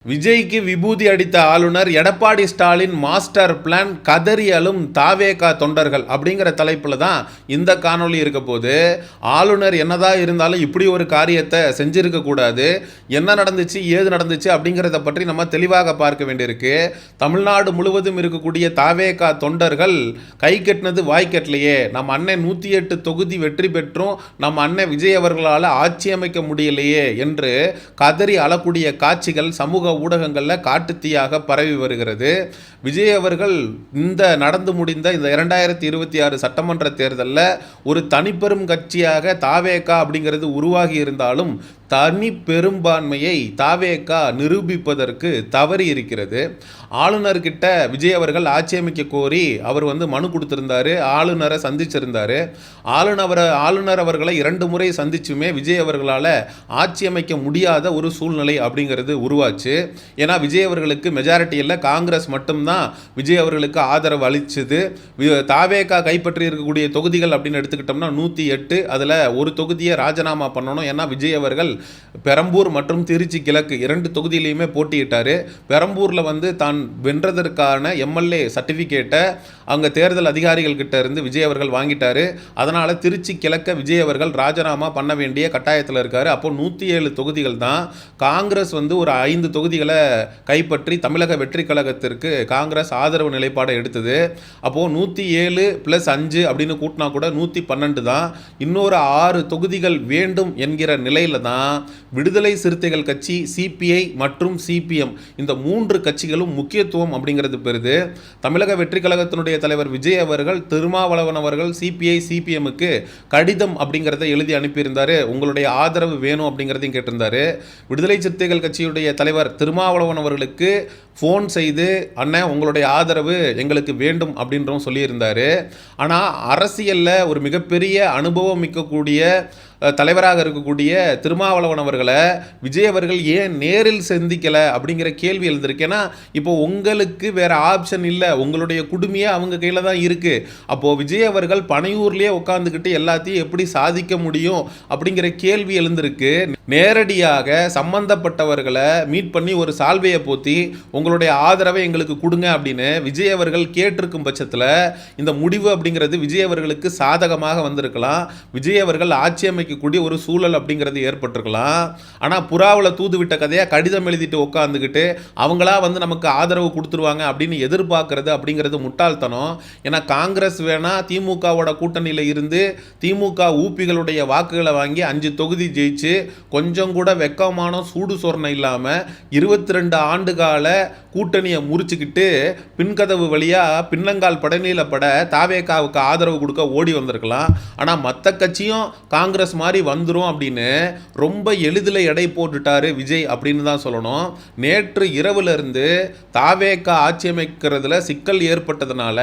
விஜய்க்கு விபூதி அடித்த ஆளுநர் எடப்பாடி ஸ்டாலின் மாஸ்டர் பிளான் கதறியலும் தாவேகா தொண்டர்கள் அப்படிங்கிற தலைப்பில் தான் இந்த காணொலி இருக்க போது. ஆளுநர் என்னதான் இருந்தாலும் இப்படி ஒரு காரியத்தை செஞ்சிருக்க கூடாது. என்ன நடந்துச்சு ஏது நடந்துச்சு அப்படிங்கிறத பற்றி நம்ம தெளிவாக பார்க்க வேண்டியிருக்கு. தமிழ்நாடு முழுவதும் இருக்கக்கூடிய தாவேகா தொண்டர்கள் கை கட்டினது வாய் கட்டலையே, நம்ம அண்ணன் 108 தொகுதி வெற்றி பெற்றும் நம்ம அண்ணன் விஜய் அவர்களால் ஆட்சி அமைக்க முடியலையே என்று கதறி அழக்கூடிய காட்சிகள் சமூக ஊடகங்களில் காட்டுத்தீயாக பரவி வருகிறது. விஜய் அவர்கள் இந்த நடந்து முடிந்த இந்த 2026 சட்டமன்ற தேர்தலில் ஒரு தனிப்பெரும் கட்சியாக தாவேகா அப்படிங்கிறது உருவாகி இருந்தாலும் தனி பெரும்பான்மையை தாவேகா நிரூபிப்பதற்கு தவறி இருக்கிறது. ஆளுநர்கிட்ட விஜய் அவர்கள் ஆட்சி அமைக்க கோரி அவர் மனு கொடுத்திருந்தாரு, ஆளுநரை சந்திச்சிருந்தாரு. ஆளுநர் அவர்களை 2 முறை சந்திச்சுமே விஜய் அவர்களால் ஆட்சி அமைக்க முடியாத ஒரு சூழ்நிலை அப்படிங்கிறது உருவாச்சு. ஏன்னா விஜய் அவர்களுக்கு மெஜாரிட்டி இல்லை, காங்கிரஸ் மட்டும்தான் விஜய் அவர்களுக்கு ஆதரவு அளிச்சது. தாவேகா கைப்பற்றி இருக்கக்கூடிய தொகுதிகள் அப்படின்னு எடுத்துக்கிட்டோம்னா 108, அதில் ஒரு தொகுதியை ராஜினாமா பண்ணணும். ஏன்னா விஜய் அவர்கள் பெரம்பூர் மற்றும் திருச்சி கிழக்கு 2 தொகுதியிலையுமே போட்டியிட்டார். பெரம்பூரில் தான் வென்றதற்கான எம்எல்ஏ சர்டிஃபிகேட்டை அங்கே தேர்தல் அதிகாரிகள் கிட்ட இருந்து விஜய் அவர்கள் வாங்கிட்டாரு. அதனால் திருச்சி கிழக்க விஜய் அவர்கள் ராஜினாமா பண்ண வேண்டிய கட்டாயத்தில் இருக்கார். அப்போ 107 தொகுதிகள் தான். காங்கிரஸ் ஒரு 5 தொகுதிகளை கைப்பற்றி தமிழக வெற்றி கழகத்திற்கு காங்கிரஸ் ஆதரவு நிலைப்பாடை எடுத்தது. அப்போது 107 + 5 அப்படின்னு கூட்டினா கூட 112 தான். இன்னொரு 6 தொகுதிகள் வேண்டும் என்கிற நிலையில் தான் விடுதலை சிறுத்தைகள் கட்சி, சிபிஐ மற்றும் சிபிஎம் இந்த 3 கட்சிகளும் முக்கியத்துவம் அப்படிங்கிறது பெறுது. தமிழக வெற்றி கழகத்தினுடைய தலைவர் விஜய் அவர்கள் திருமாவளவன் அவர்கள் சிபிஐ சிபிஎம்முக்கு கடிதம் அப்படிங்கிறத எழுதி அனுப்பியிருந்தாரு. உங்களுடைய ஆதரவு வேணும் அப்படிங்கிறதையும் கேட்டிருந்தாரு. விடுதலை சிறுத்தைகள் கட்சியுடைய தலைவர் திருமாவளவன் அவர்களுக்கு ஃபோன் செய்து அண்ணன் உங்களுடைய ஆதரவு எங்களுக்கு வேண்டும் அப்படின்றவும் சொல்லியிருந்தார். ஆனால் அரசியலில் ஒரு மிகப்பெரிய அனுபவம் மிக்கக்கூடிய தலைவராக இருக்கக்கூடிய திருமாவளவன் அவர்களை விஜய் அவர்கள் ஏன் நேரில் சந்திக்கலை அப்படிங்கிற கேள்வி எழுந்திருக்கு. ஏன்னா இப்போ உங்களுக்கு வேற ஆப்ஷன் இல்லை, உங்களுடைய குடுமையே அவங்க கையில் தான் இருக்குது. அப்போது விஜய் அவர்கள் பனையூர்லேயே உட்காந்துக்கிட்டு எல்லாத்தையும் எப்படி சாதிக்க முடியும் அப்படிங்கிற கேள்வி எழுந்திருக்கு. நேரடியாக சம்பந்தப்பட்டவர்களை மீட் பண்ணி ஒரு சால்வையை போத்தி உங்களுடைய ஆதரவை எங்களுக்கு கொடுங்க அப்படின்னு விஜய் அவர்கள் கேட்டிருக்கும் பட்சத்தில் இந்த முடிவு அப்படிங்கிறது விஜய் அவர்களுக்கு சாதகமாக வந்திருக்கலாம். விஜய் அவர்கள் ஆட்சி அமைக்கக்கூடிய ஒரு சூழல் அப்படிங்கிறது ஏற்பட்டிருக்கலாம். ஆனால் புறாவில் தூது விட்ட கதையாக கடிதம் எழுதிட்டு உட்காந்துக்கிட்டு அவங்களா நமக்கு ஆதரவு கொடுத்துருவாங்க அப்படின்னு எதிர்பார்க்கறது அப்படிங்கிறது முட்டாள்தனம். ஏன்னா காங்கிரஸ் வேணா திமுகவோட கூட்டணியில் இருந்து திமுக ஊப்பிகளுடைய வாக்குகளை வாங்கி 5 தொகுதி ஜெயிச்சு கொஞ்சம் கூட வெக்கமான சூடு சொரணை இல்லாமல் 22 ஆண்டு கால கூட்டணியை முறிச்சுக்கிட்டு பின்கதவு வழியாக பின்னங்கால் படநில பட தாவேகாவுக்கு ஆதரவு கொடுக்க ஓடி வந்திருக்கலாம். ஆனால் மற்ற கட்சியும் காங்கிரஸ் மாதிரி வந்துடும் அப்படின்னு ரொம்ப எளிதில் எடை போட்டுட்டாரு விஜய் அப்படின்னு தான் சொல்லணும். நேற்று இரவுலேருந்து தாவேகா ஆட்சி அமைக்கிறதுல சிக்கல் ஏற்பட்டதுனால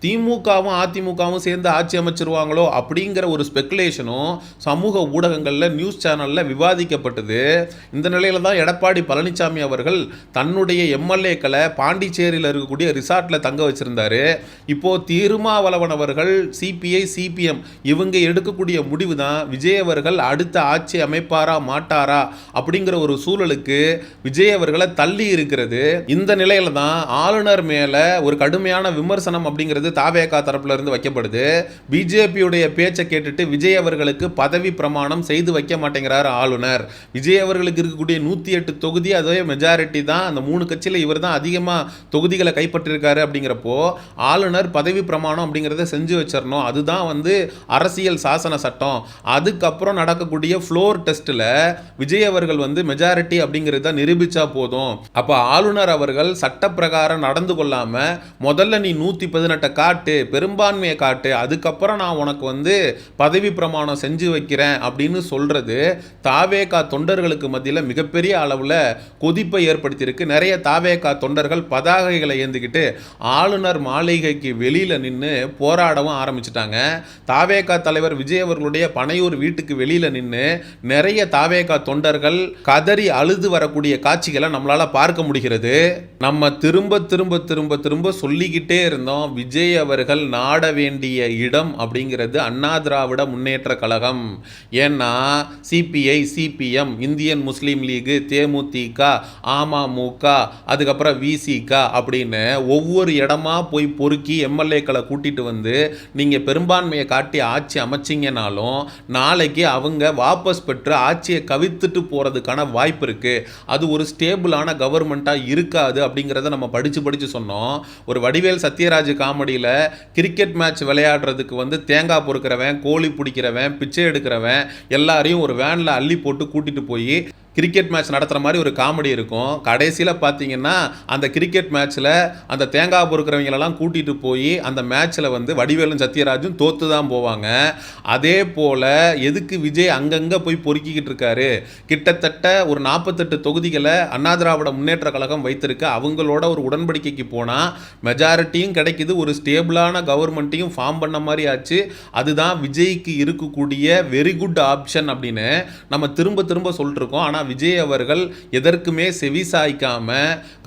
திமுகவும் அதிமுகவும் சேர்ந்து ஆட்சி அமைச்சிருவாங்களோ அப்படிங்கிற ஒரு ஸ்பெகுலேஷனும் சமூக ஊடகங்களில் நியூஸ் சேனலில் விவாதிக்கப்பட்டது. இந்த நிலையில் தான் எடப்பாடி பழனிசாமி அவர்கள் தன்னுடைய எம்எல்ஏக்களை பாண்டிச்சேரியில் இருக்கக்கூடிய ரிசார்ட்டில் தங்க வச்சிருந்தாரு. இப்போது திருமாவளவன் அவர்கள் சிபிஐ சிபிஎம் இவங்க எடுக்கக்கூடிய முடிவு தான் விஜய் அவர்கள் அடுத்த ஆட்சி அமைப்பாரா மாட்டாரா அப்படிங்கிற ஒரு சூழலுக்கு விஜய் அவர்களை தள்ளி இருக்கிறது. இந்த நிலையில தான் ஆளுநர் மேல ஒரு கடுமையான விமர்சனம் அப்படிங்கிறது தாவேகா தரப்புல இருந்து வைக்கப்படுது. பிஜேபியுடைய பேச்சை கேட்டுட்டு விஜய் அவர்களுக்கு பதவி பிரமாணம் செய்து வைக்க மாட்டேங்கிறார் ஆளுநர். விஜய் அவர்களுக்கு இருக்கக்கூடிய 108 தொகுதி அதே மெஜாரிட்டி தான். அந்த 3 கட்சியில் இவர் தான் அதிகமாக தொகுதிகளை கைப்பற்றிருக்காரு. அப்படிங்கிறப்போ ஆளுநர் பதவி பிரமாணம் அப்படிங்கிறத செஞ்சு வச்சிடணும். அதுதான் அரசியல் சாசன சட்டம். அதுக்கப்புறம் நடக்கக்கூடிய ஃப்ளோர் டெஸ்ட்டில் விஜய் அவர்கள் மெஜாரிட்டி அப்படிங்கிறத நிரூபிச்சா போதும். அப்போ ஆளுநர் அவர்கள் சட்ட பிரகாரம் நடந்து கொள்ளாமல் முதல்ல நீ 118 காட்டு, பெரும்பான்மையை காட்டு, அதுக்கப்புறம் நான் உனக்கு பதவி பிரமாணம் செஞ்சு வைக்கிறேன் அப்படின்னு சொல்றது தாவேகா தொண்டர்களுக்கு மத்தியில் மிகப்பெரிய அளவில் கொதிப்பை ஏற்படுத்தியிருக்கு. நிறைய தாவேகா தொண்டர்கள் பதாகைகளை ஏந்திக்கிட்டு ஆளுநர் மாளிகைக்கு வெளியில் நின்று போராடவும் ஆரம்பிச்சிட்டாங்க. தாவேகா தலைவர் விஜய் அவர்களுடைய பனையூர் வீட்டுக்கு வெளியில் நின்று நிறைய தாவேகா தொண்டர்கள் கதறி அழுது வரக்கூடிய காட்சிகளை நம்மளால பார்க்க முடிகிறது. நம்ம திரும்ப திரும்ப திரும்ப திரும்ப சொல்லிக்கிட்டே இருந்தோம், விஜய் அவர்கள் நாட வேண்டிய இடம் அப்படிங்கிறது அண்ணா திராவிட முன்னேற்ற கழகம். ஏன்னா CPI CPM, Indian Muslim league, தேமுதிக, அமமுக, அதுக்கப்புறம் விசிக அப்படின்னு ஒவ்வொரு இடமா போய் பொறுக்கி எம்எல்ஏக்களை கூட்டிட்டு வந்து நீங்கள் பெரும்பான்மையை காட்டி ஆட்சி அமைச்சிங்கனாலும் நாளைக்கு அவங்க வாபஸ் பெற்று ஆட்சியை கவித்துட்டு போகிறதுக்கான வாய்ப்பு இருக்குது. அது ஒரு ஸ்டேபிளான கவர்மெண்ட்டாக இருக்காது அப்படிங்கிறத நம்ம படித்து சொன்னோம். ஒரு வடிவேல் சத்யராஜ் காமெடியில் கிரிக்கெட் மேட்ச் விளையாடுறதுக்கு வந்து தேங்காய் பொறுக்கிறவன், கோழி பிடிக்கிறவன், பிச்சை எடுக்கிறவன் எல்லாரையும் ஒரு வேனில் அள்ளி போட்டு கூட்டிகிட்டு போய் கிரிக்கெட் மேட்ச் நடத்துகிற மாதிரி ஒரு காமெடி இருக்கும். கடைசியில் பார்த்தீங்கன்னா அந்த கிரிக்கெட் மேட்ச்சில் அந்த தேங்காய் பொறுக்கிறவங்களெல்லாம் கூட்டிகிட்டு போய் அந்த மேட்ச்சில் வந்து வடிவேலும் சத்யராஜும் தோற்று தான் போவாங்க. அதே போல் எதுக்கு விஜய் அங்கங்கே போய் பொறுக்கிக்கிட்டு இருக்காரு? கிட்டத்தட்ட ஒரு 48 தொகுதிகளை அண்ணா திராவிட முன்னேற்ற கழகம் வைத்திருக்கு. அவங்களோட ஒரு உடன்படிக்கைக்கு போனால் மெஜாரிட்டியும் கிடைக்குது, ஒரு ஸ்டேபிளான கவர்மெண்ட்டையும் ஃபார்ம் பண்ண மாதிரி ஆச்சு. அதுதான் விஜய்க்கு இருக்கக்கூடிய வெரி குட் ஆப்ஷன் அப்படின்னு நம்ம திரும்ப திரும்ப சொல்லிட்டுருக்கோம். ஆனால் விஜய் அவர்கள் எதற்குமே செவி சாய்க்காம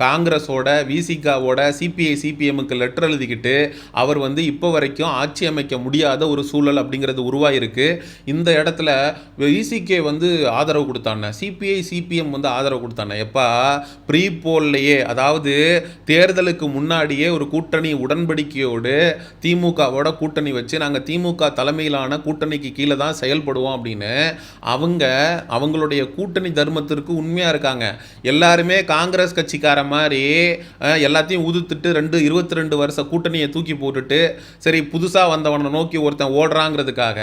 காங்கிரஸோட, விசிகாவோட, சிபிஐ சிபிஎம்முக்கு லெட்டர் எழுதிக்கிட்டு அவர் வந்து இப்போ வரைக்கும் ஆட்சி அமைக்க முடியாத ஒரு சூழல் அப்படிங்கிறது உருவாயிருக்கு. இந்த இடத்துல விசிகே வந்து ஆதரவு கொடுத்தாங்க, சிபிஐ சிபிஎம் வந்து ஆதரவு கொடுத்தாங்க. எப்பா ப்ரீ போல்லையே, அதாவது தேர்தலுக்கு முன்னாடியே ஒரு கூட்டணி உடன்படிக்கையோடு திமுகவோட கூட்டணி வச்சு நாங்கள் திமுக தலைமையிலான கூட்டணிக்கு கீழே தான் செயல்படுவோம் அப்படின்னு அவங்களுடைய கூட்டணி தர்மத்திற்கு உண்மையாக இருக்காங்க. எல்லாருமே காங்கிரஸ் கட்சிக்கார மாதிரி எல்லாத்தையும் உதுத்துட்டு 22 வருஷ கூட்டணியை தூக்கி போட்டுட்டு சரி புதுசாக வந்தவனை நோக்கி ஒருத்தன் ஓடுறாங்கிறதுக்காக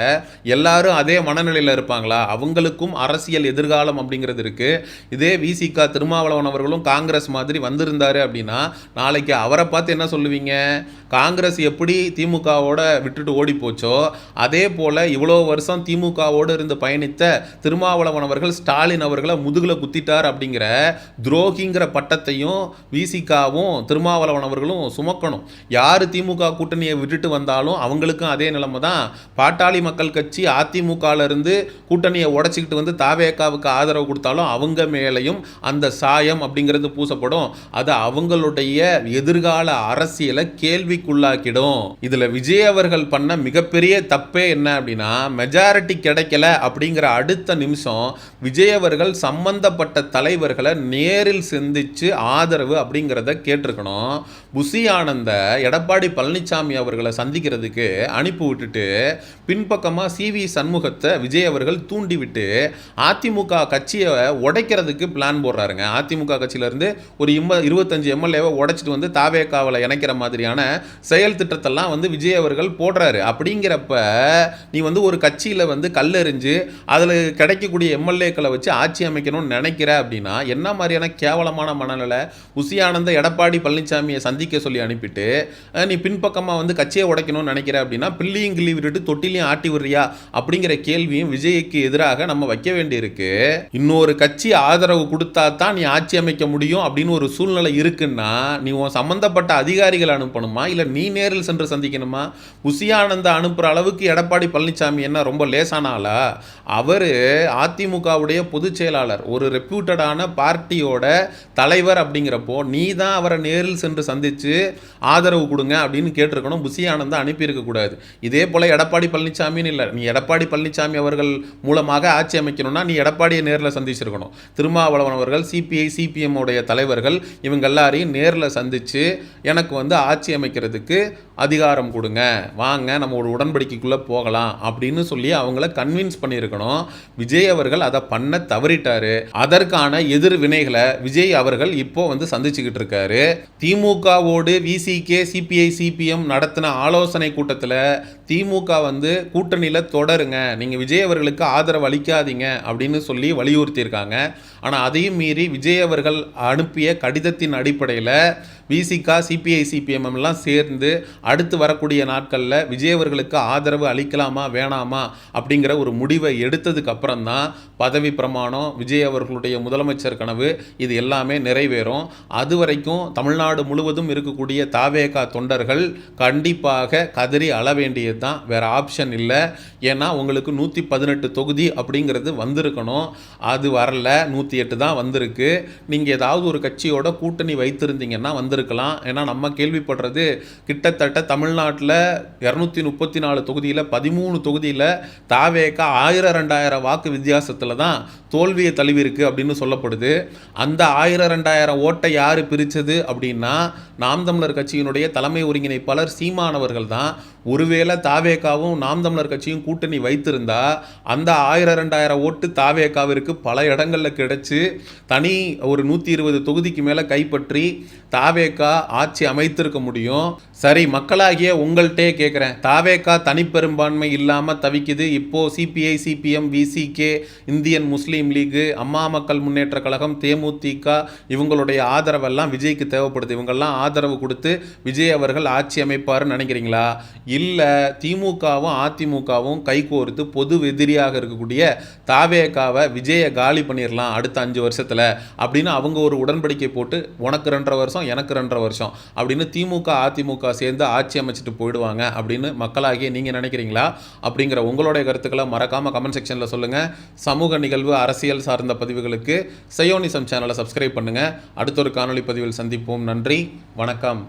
எல்லாரும் அதே மனநிலையில் இருப்பாங்களா? அவங்களுக்கும் அரசியல் எதிர்காலம் அப்படிங்கிறது இருக்குது. இதே விசிக திருமாவளவன் அவர்களும் காங்கிரஸ் மாதிரி வந்திருந்தாரு அப்படின்னா நாளைக்கு அவரை பார்த்து என்ன சொல்லுவீங்க? காங்கிரஸ் எப்படி திமுகவோட விட்டுட்டு ஓடி போச்சோ அதே போல் இவ்வளோ வருஷம் திமுகவோடு இருந்து பயணித்த திருமாவளவன் அவர்கள் ஸ்டாலின் அவர்களை முதுகில் குத்திட்டார் அப்படிங்கிற துரோகிங்கிற பட்டத்தையும் விசிகாவும் திருமாவளவன் அவர்களும் சுமக்கணும். யார் திமுக கூட்டணியை விட்டுட்டு வந்தாலும் அவங்களுக்கும் அதே நிலைமை தான். பாட்டாளி மக்கள் கட்சி அதிமுகவில் இருந்து கூட்டணியை உடைச்சிக்கிட்டு வந்து தாவேகாவுக்கு ஆதரவு கொடுத்தாலும் அவங்க மேலையும் அந்த சாயம் அப்படிங்கிறது பூசப்படும். அது அவங்களுடைய எதிர்கால அரசியலை கேள்விக்குள்ளாக்கிடும். இதில் விஜய் அவர்கள் பண்ண மிகப்பெரிய தப்பே என்ன அப்படின்னா, மெஜாரிட்டி கிடைக்கல அப்படிங்கிற அடுத்த நிமிஷம் விஜய் அவர்கள் சம்பந்தப்பட்ட தலைவர்களை நேரில் சந்திச்சு ஆதரவு அப்படிங்கிறத கேட்டிருக்கணும். புசி ஆனந்த எடப்பாடி பழனிசாமி அவர்களை சந்திக்கிறதுக்கு அனுப்பி விட்டுட்டு பின்பக்கமாக சிவி சண்முகத்தை விஜய் அவர்கள் தூண்டிவிட்டு அதிமுக கட்சியை உடைக்கிறதுக்கு பிளான் போடுறாருங்க. அதிமுக கட்சியிலேருந்து ஒரு 25 எம்எல்ஏவை உடைச்சிட்டு வந்து தாவேகாவில் இணைக்கிற மாதிரியான செயல் திட்டத்தெல்லாம் வந்து விஜய் அவர்கள் போடுறாரு. அப்படிங்கிறப்ப நீ வந்து ஒரு கட்சியில் வந்து கல்லெறிஞ்சு அதில் கிடைக்கக்கூடிய எம்எல்ஏக்களை வச்சு ஆட்சி அமைக்கணும்னு நினைக்கிற அப்படின்னா என்ன மாதிரியான கேவலமான மனநிலை? புசி ஆனந்த எடப்பாடி பழனிசாமியை சந்திக்க சொல்லி அனுப்பிட்டு நீ பின்பக்கமாக வந்து கட்சியை உடைக்கணும்னு நினைக்கிற அப்படின்னா பிள்ளையும் கிள்ளி விட்டுட்டு தொட்டிலையும் ஆட்டி விடுறியா அப்படிங்கிற கேள்வியும் விஜய்க்கு எதிராக நம்ம வைக்க வேண்டியிருக்கு. இன்னொரு கட்சி ஆதரவு கொடுத்தா தான் நீ ஆட்சி அமைக்க முடியும் அப்படின்னு ஒரு சூழ்நிலை இருக்குன்னா நீ உன் சம்பந்தப்பட்ட அதிகாரிகள் அனுப்பணுமா இல்லை நீ நேரில் சென்று சந்திக்கணுமா? புசி ஆனந்த அனுப்புகிற அளவுக்கு எடப்பாடி பழனிசாமி என்ன ரொம்ப லேசானாலா? அவர் அதிமுகவுடைய பொதுச் செயலாளர், ஒரு ரெப்யூட்டடான பார்ட்டியோட தலைவர். அப்படிங்கிறப்போ நீ தான் அவரை நேரில் சென்று சந்தித்து ஆதரவு கொடுங்க அப்படின்னு கேட்டிருக்கணும். புசி ஆனந்தா அனுப்பியிருக்க கூடாது. இதே போல் எடப்பாடி பழனிசாமின்னு இல்லை, நீ எடப்பாடி பழனிசாமி அவர்கள் மூலமாக ஆட்சி அமைக்கணும்னா நீ எடப்பாடியை நேரில் சந்திச்சிருக்கணும். திருமாவளவன் அவர்கள், சிபிஐ சிபிஎம் உடைய தலைவர்கள் இவங்க எல்லாரையும் நேரில் சந்தித்து எனக்கு வந்து ஆட்சி அமைக்கிறதுக்கு அதிகாரம் கொடுங்க, வாங்க நம்ம ஒரு உடன்படிக்கைக்குள்ளே போகலாம் அப்படின்னு சொல்லி அவங்கள கன்வின்ஸ் பண்ணியிருக்கணும். விஜய் அவர்கள் அதை பண்ண தவறிட்டாரு. அதற்கான எதிர் வினைகளை விஜய் அவர்கள் இப்போ வந்து சந்திச்சுக்கிட்டு இருக்காரு. திமுகவோடு விசிகே சிபிஐ சிபிஎம் நடத்தின ஆலோசனை கூட்டத்தில் திமுக வந்து கூட்டணியில் தொடருங்க, நீங்கள் விஜய் அவர்களுக்கு ஆதரவு அளிக்காதீங்க அப்படின்னு சொல்லி வலியுறுத்தியிருக்காங்க. ஆனால் அதையும் மீறி விஜய் அவர்கள் அனுப்பிய கடிதத்தின் அடிப்படையில் விசிகா சிபிஐ சிபிஎம் எல்லாம் சேர்ந்து அடுத்து வரக்கூடிய நாட்களில் விஜய் அவர்களுக்கு ஆதரவு அளிக்கலாமா வேணாமா அப்படிங்கிற ஒரு முடிவை எடுத்ததுக்கு அப்புறம் தான் பதவி பிரமாணம், விஜய் அவர்களுடைய முதலமைச்சர் கனவு இது எல்லாமே நிறைவேறும். அது வரைக்கும் தமிழ்நாடு முழுவதும் இருக்கக்கூடிய தாவேகா தொண்டர்கள் கண்டிப்பாக கதறி அழ வேண்டியது தான், வேறு ஆப்ஷன் இல்லை. ஏன்னா உங்களுக்கு 118 தொகுதி அப்படிங்கிறது வந்திருக்கணும், அது வரல, 108 தான் வந்திருக்கு. நீங்கள் ஏதாவது ஒரு கட்சியோட கூட்டணி வைத்திருந்தீங்கன்னா வந்திருக்கலாம். ஏன்னா நம்ம கேள்விப்படுறது கிட்டத்தட்ட தமிழ்நாட்டில் 234 தொகுதியில் 13 தொகுதியில் தாவேகா 1000-2000 வாக்கு வித்தியாசத்தில் தான் தோல்வியை தழுவிருக்கு அப்படின்னு சொல்லப்படுது. அந்த 1000 2000 ஓட்டை யார் பிரித்தது அப்படின்னா நாம் தமிழர் கட்சியினுடைய தலைமை ஒருங்கிணைப்பாளர் சீமான் அவர்கள் தான். ஒருவேளை தாவேகாவும் நாம் தமிழர் கட்சியும் கூட்டணி வைத்திருந்தா அந்த 1000 2000 ஓட்டு தாவேகாவிற்கு பல இடங்களில் கிடைச்சு தனி ஒரு 120 தொகுதிக்கு மேலே கைப்பற்றி தாவேகா ஆட்சி அமைத்திருக்க முடியும். சரி, மக்களாகிய உங்கள்கிட்டே கேட்குறேன், தாவேகா தனிப்பெரும்பான்மை இல்லாமல் தவிக்குது. இப்போது CPI CPM VCK Indian Muslim league அம்மா மக்கள் முன்னேற்ற கழகம் தேமுதிக இவங்களுடைய ஆதரவெல்லாம் விஜய்க்கு தேவைப்படுது. இவங்கெல்லாம் ஆதரவு கொடுத்து விஜய் அவர்கள் ஆட்சி அமைப்பாருன்னு நினைக்கிறீங்களா? இல்லை, திமுகவும் அதிமுகவும் கைகோர்த்து பொது எதிரியாக இருக்கக்கூடிய தாவேகாவை விஜயை காலி பண்ணிடலாம் அடுத்த 5 வருஷத்தில் அப்படின்னு அவங்க ஒரு உடன்படிக்கை போட்டு உனக்கு 2.5 வருஷம் எனக்கு 2.5 வருஷம் அப்படின்னு திமுக அதிமுக சேர்ந்து ஆட்சி அமைச்சிட்டு போயிடுவாங்க அப்படின்னு மக்களாகிய நீங்கள் நினைக்கிறீங்களா? அப்படிங்கிற உங்களுடைய கருத்துக்களை மறக்காமல் கமெண்ட் செக்ஷனில் சொல்லுங்கள். சமூக நிகழ்வு அரசியல் சார்ந்த பதிவுகளுக்கு சயோனிசம் சேனலை சப்ஸ்கிரைப் பண்ணுங்கள். அடுத்த ஒரு காணொலி பதிவில் சந்திப்போம். நன்றி, வணக்கம்.